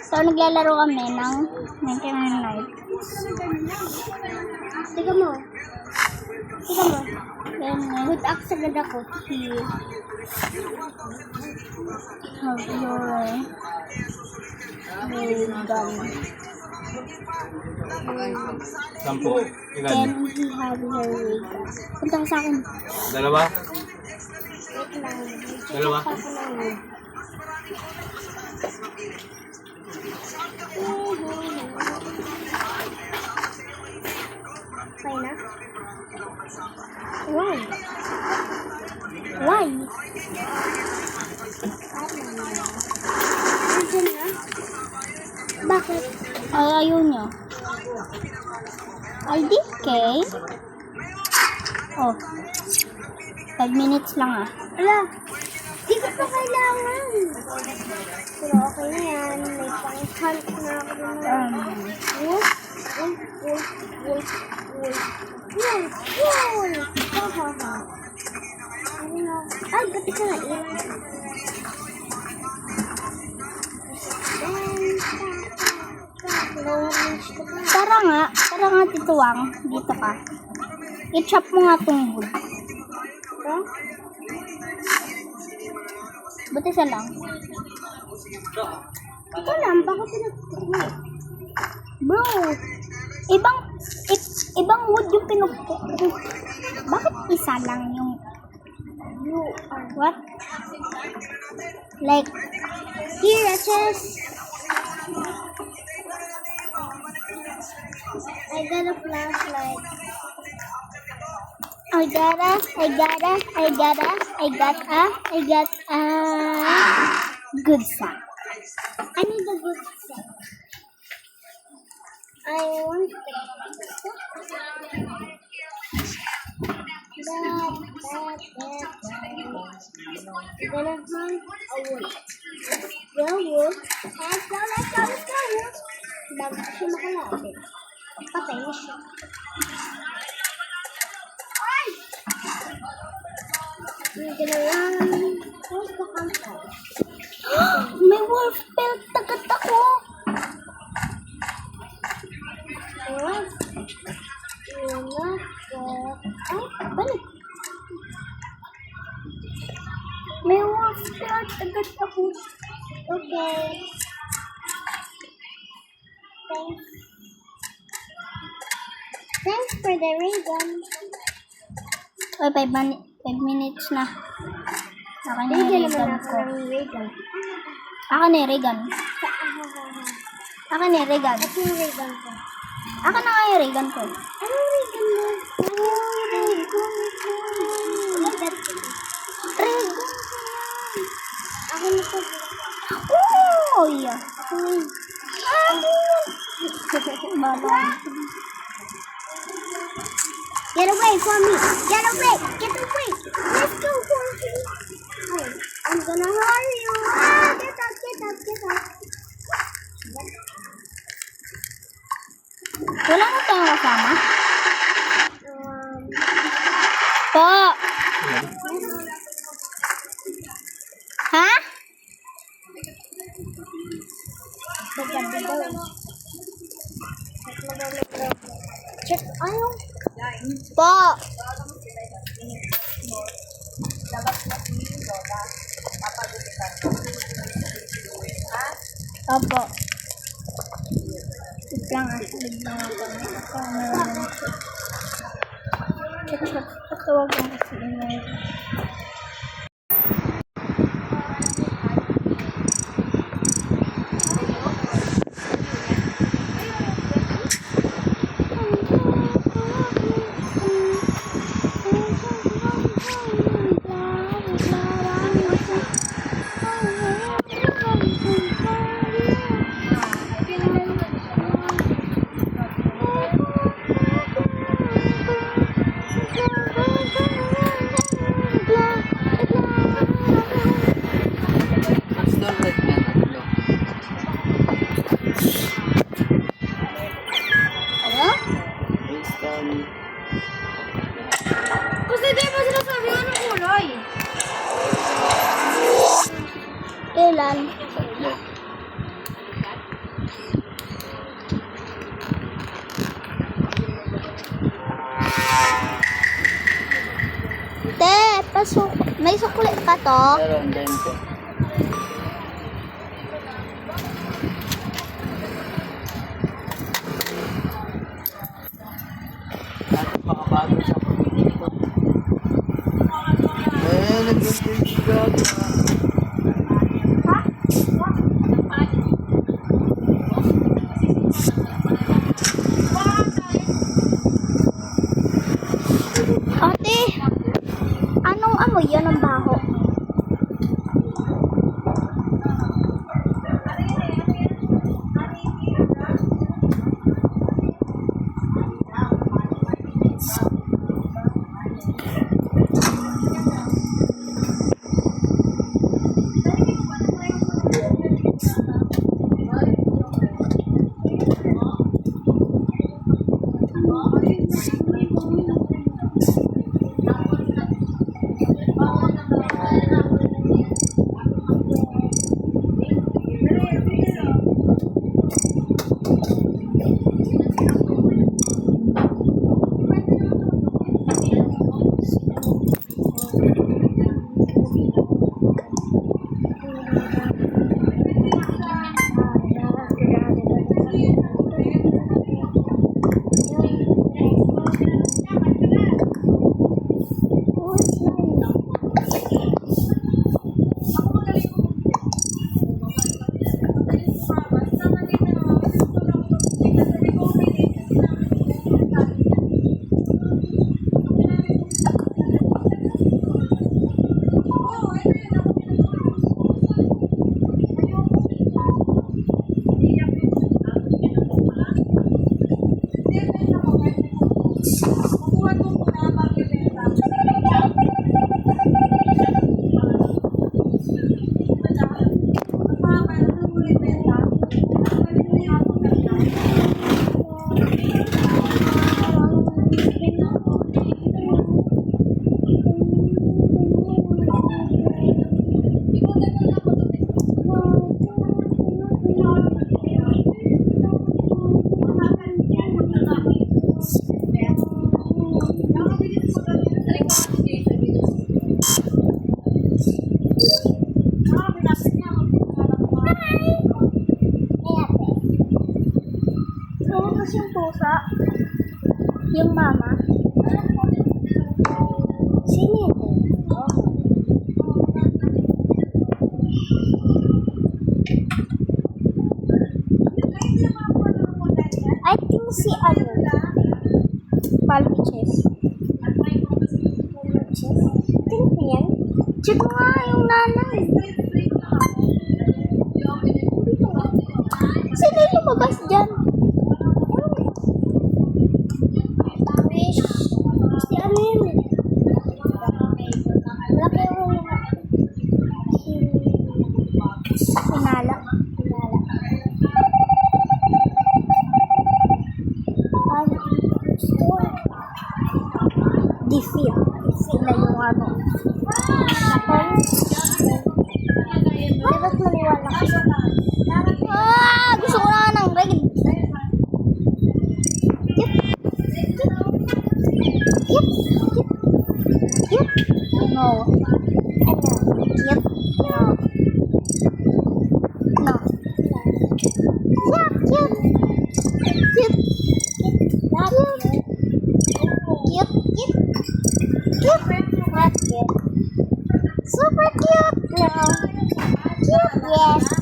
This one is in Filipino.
So, naglalaro kami ng 99 Night. Tiga mo. Good act agad ako. Here. Have your gun. Sampo. Ilan? Can he have your ray gun? Punta ka sa akin. Dalawa? Wait lang. Dalawa? Check ko lang. Okay na? Why? Why? Nandiyan na? Bakit? Ay, ayaw niya. IDK? Oh. 5 minutes lang ah. Ala, di ko pa kailangan. Pero okay na yan. May pang-hunt na ako din. Wolf. Ha ha ha. Ano na? Ay, ba't ka na yun? Tara nga, tituwang. Dito ka. I-chop mo nga tong wood. Ito? Buti isa lang. Ito lang, baka pinagpapit. Bro, ibang wood yung pinupok. Bakit isa lang yung what? Like, Here, a chest. I got a flashlight. I got a good sack. I need a good set. I want gonna hunt a wolf. The wolf. Let's go. Bago siya makalapit. Patay na siya. Ay! We're gonna run. Where's the hunter? May wolf pelt agad ako. What? Ay, balik. May wolf pelt agad ako. Okay. Thanks for the ray gun. Oy, 5 minutes na. Akin na Bigyan yung ray naman gun ako ko. ng ray gun. Akin na yung ray gun. Akin na yung ray gun. Ito yung ray gun ko. Akin na nga yung ray gun ko. Anong ray gun mo? Ray gun ko. Ray gun. Akin na to. Oh, yeah. Baba. Get away from me. Get away. Get away. Let's go, Jorge. Hey, I'm gonna hurry you. Get up. Wala na tayong kasama? Um, Po! Ha? Maganda daw. Check. Ayaw. Po! Opo. Biglang ako. Patawag lang kasi ingay. Te, pasok. May sukli pa to? Meron, 20. At makabago sa pagkikito. Nag-interview ka. Ate, anong amoy yan ang baho? Yung pusa? Yung mama? Sino yun? I think si ano? Palpiches. Tingnan mo yan. Check mo nga yung nanay. Sino yung lumabas dyan? Si ano yun? Laki yung sinala. Defeat. Defeat na yung ano. Dapat maniwala kasi. Gusto ko na ng red. Yep. No. Yep. No. No. Yep. Yep. Yep. Yep. Yep. Super cute. No. Cute. Yes.